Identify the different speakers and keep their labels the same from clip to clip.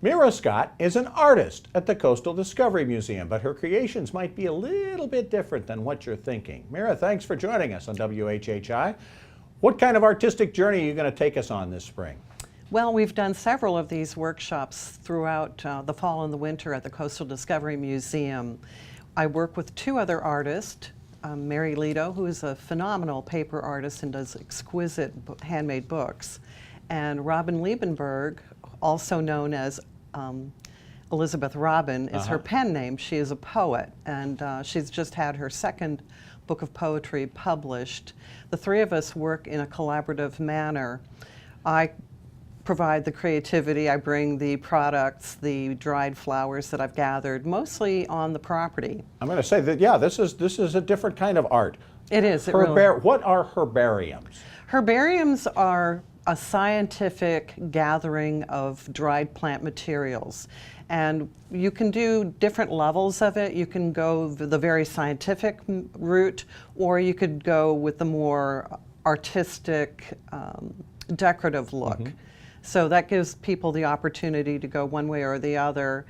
Speaker 1: Mira Scott is an artist at the Coastal Discovery Museum, but her creations might be a little bit different than what you're thinking. Mira, thanks for joining us on WHHI. What kind of artistic journey are you going to take us on this spring?
Speaker 2: Well, we've done several of these workshops throughout the fall and the winter at the Coastal Discovery Museum. I work with two other artists, Mary Lido, who is a phenomenal paper artist and does exquisite handmade books, and Robin Liebenberg, also known as Elizabeth Robin, is her pen name. She is a poet, and she's just had her second book of poetry published. The three of us work in a collaborative manner. I provide the creativity, I bring the products, the dried flowers that I've gathered, mostly on the property. I'm
Speaker 1: going to say that, yeah, this is a different kind of art.
Speaker 2: It is.
Speaker 1: What are herbariums?
Speaker 2: Herbariums are a scientific gathering of dried plant materials. And you can do different levels of it. You can go the very scientific route, or you could go with the more artistic, decorative look. So that gives people the opportunity to go one way or the other.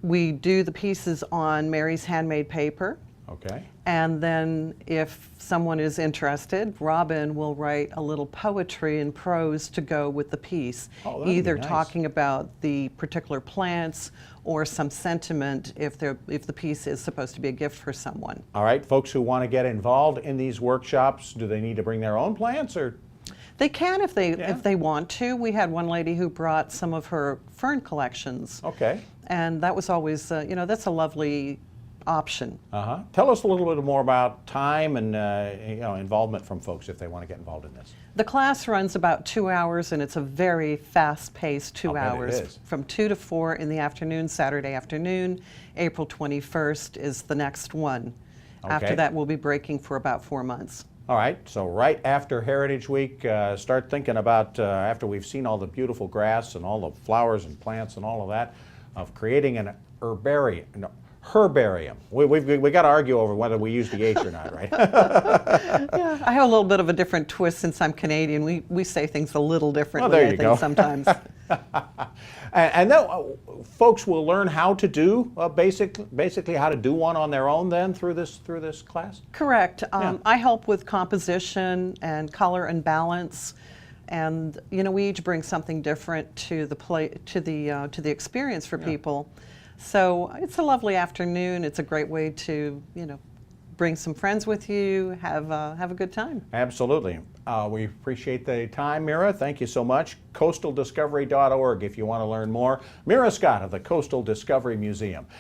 Speaker 2: We do the pieces on Mary's handmade paper.
Speaker 1: Okay.
Speaker 2: And then if someone is interested, Robin will write a little poetry and prose to go with the piece, either talking about the particular plants or some sentiment if the piece is supposed to be a gift for someone.
Speaker 1: All right, folks who want to get involved in these workshops, do they need to bring their own plants, or?
Speaker 2: They can if they want to. We had one lady who brought some of her fern collections.
Speaker 1: Okay.
Speaker 2: And that was always, you know, that's a lovely option.
Speaker 1: Tell us a little bit more about time and involvement from folks if they want to get involved in this.
Speaker 2: The class runs about 2 hours, and it's a very fast-paced 2 hours. From 2 to 4 in the afternoon, Saturday afternoon. April 21st is the next one. Okay. After that, we'll be breaking for about 4 months.
Speaker 1: All right, so right after Heritage Week, start thinking about, after we've seen all the beautiful grass and all the flowers and plants and all of that, of creating an herbarium. We got to argue over whether we use the H or not, right?
Speaker 2: Yeah, I have a little bit of a different twist since I'm Canadian. We say things a little differently,
Speaker 1: well, there you go.
Speaker 2: Sometimes.
Speaker 1: And then folks will learn how to do basically how to do one on their own then through this class?
Speaker 2: Correct. I help with composition and color and balance, and you know, we each bring something different to the experience for people. So it's a lovely afternoon. It's a great way to, you know, bring some friends with you, have a good time.
Speaker 1: Absolutely. We appreciate the time, Mira. Thank you so much. CoastalDiscovery.org if you want to learn more. Mira Scott of the Coastal Discovery Museum.